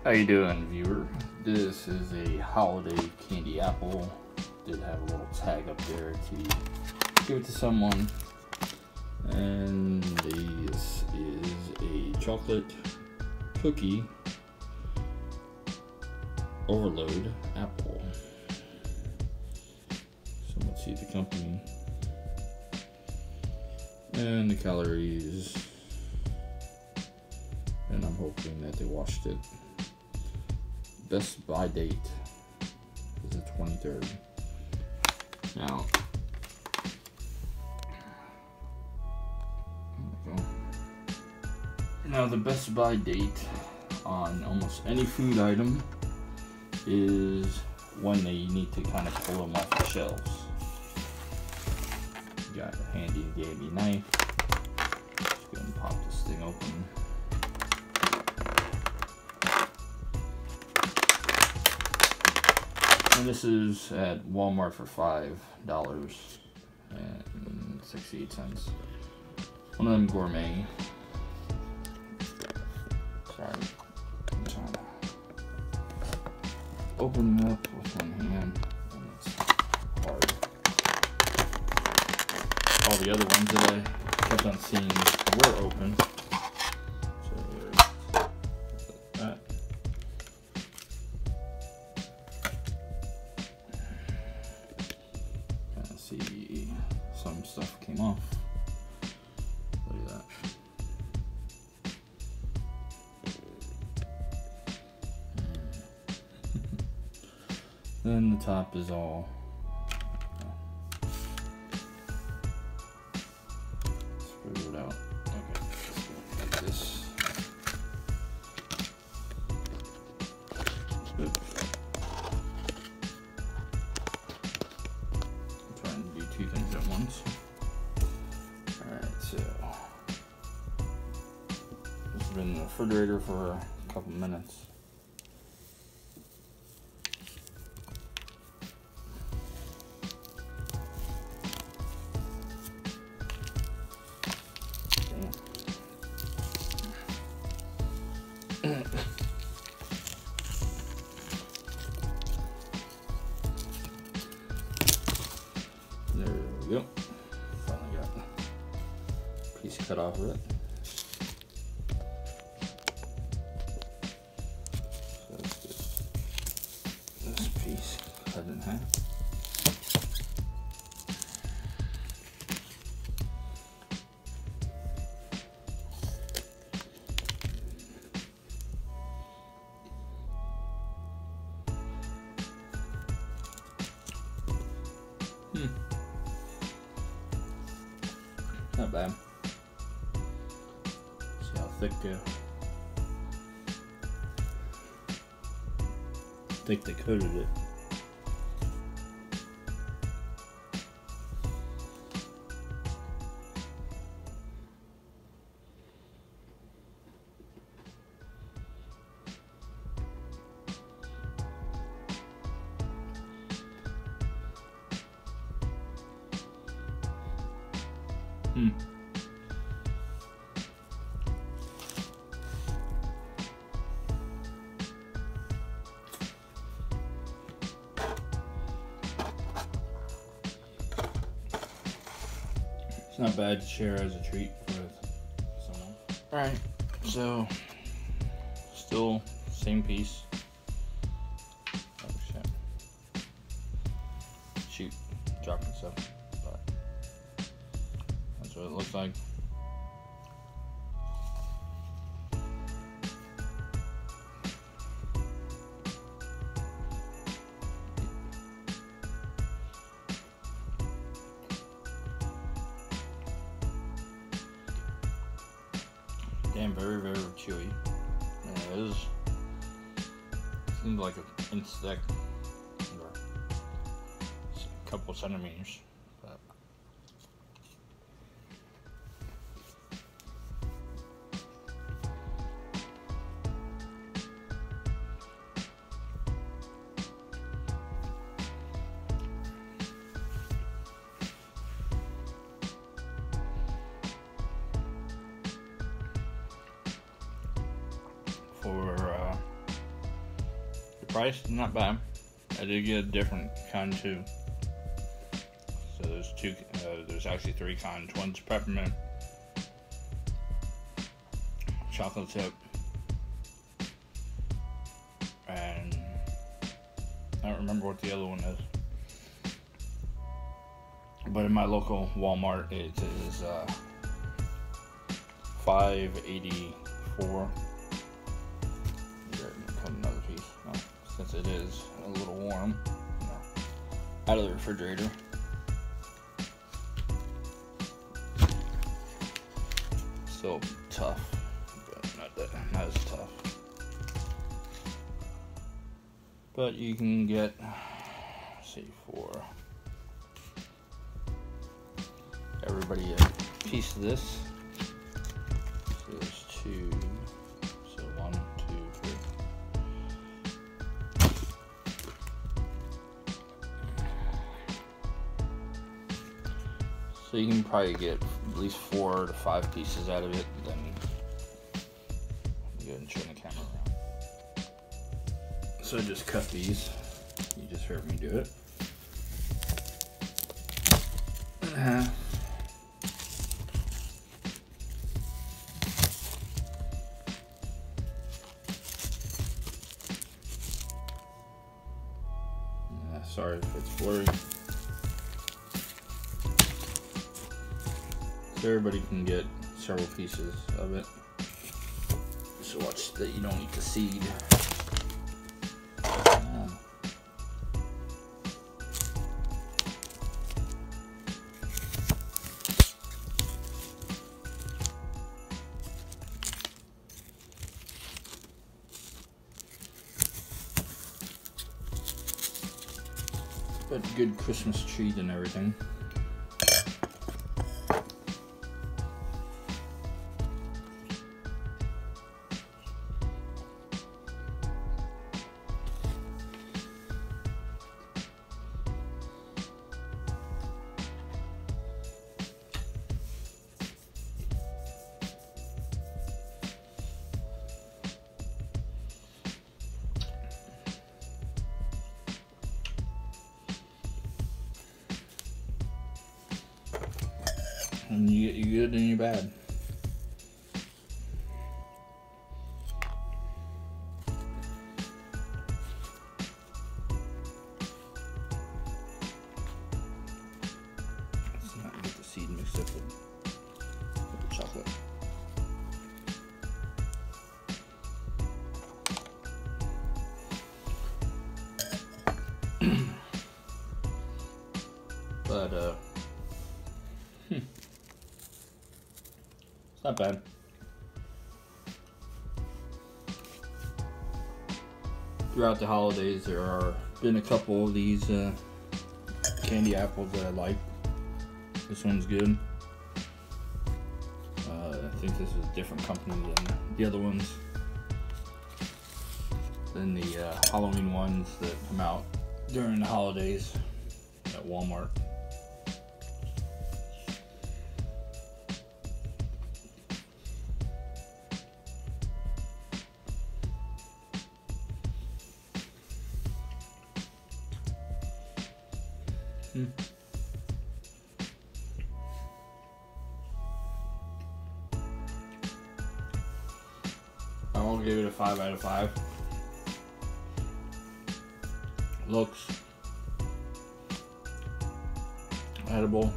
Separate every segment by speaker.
Speaker 1: How you doing, viewer? This is a holiday candy apple. Did have a little tag up there to give it to someone. And this is a chocolate cookie overload apple. So let's see the company. And the calories. And I'm hoping that they washed it. Best buy date is the 23rd. Now, there we go. Now the best buy date on almost any food item is when they need to kind of pull them off the shelves. Got a handy gamey knife. Just go and pop this thing open. And this is at Walmart for $5.68. One of them gourmet. Sorry, I'm trying to open it up with one hand, and it's hard. All the other ones that I kept on seeing were open. So there's that. See, some stuff came off. Look at that. Then the top is all screwed out. Okay, let's go like this. Oops. Two things at once. Alright, so this has been in the refrigerator for a couple minutes. There we go. Finally got a piece cut off of it. So let's get this piece cut in half. Not bad. See how thick they coated it. It's not bad to share as a treat with someone. Alright, so still same piece. Oh shit. Shoot, dropping stuff. But that's what it looks like. Damn, very, very chewy. Yeah, it is. Seems like an inch thick, or a couple centimeters. But for price, not bad. I did get a different kind too. So there's two. There's actually three kinds. One's peppermint, chocolate chip, and I don't remember what the other one is. But in my local Walmart, it is $5.84. Cut another piece. Oh, since it is a little warm, out of the refrigerator. Still tough, but not as tough. But you can get, let's see, for everybody a piece of this. So there's two. So 1, 2, 3. So you can probably get at least 4 to 5 pieces out of it. Then go ahead and turn the camera around. So just cut these. You just heard me do it. Sorry if it's blurry. So everybody can get several pieces of it. So watch that you don't eat the seed. But good Christmas treat and everything. And you get your good and your bad. Let's not get the seed mixed up with the chocolate. But it's not bad. Throughout the holidays, there are been a couple of these candy apples that I like. This one's good. I think this is a different company than the other ones. Than the Halloween ones that come out during the holidays at Walmart. I'll give it a 5 out of 5. Looks edible.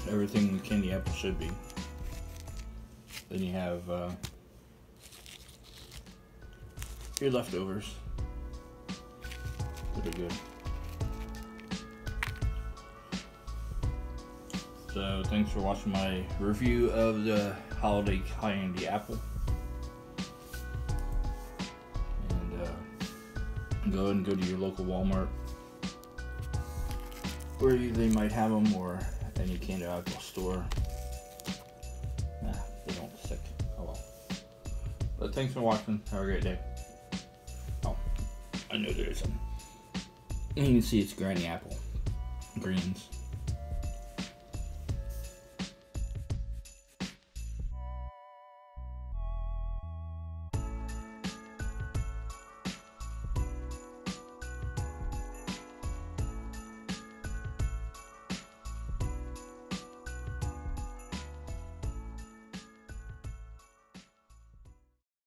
Speaker 1: Everything the candy apple should be. Then you have your leftovers that are good. So thanks for watching my review of the holiday candy apple. And go ahead and go to your local Walmart where they might have them, or any candy apple store. Nah, they don't stick. Oh well. But thanks for watching. Have a great day. Oh, I know there is some. And you can see it's granny apple greens.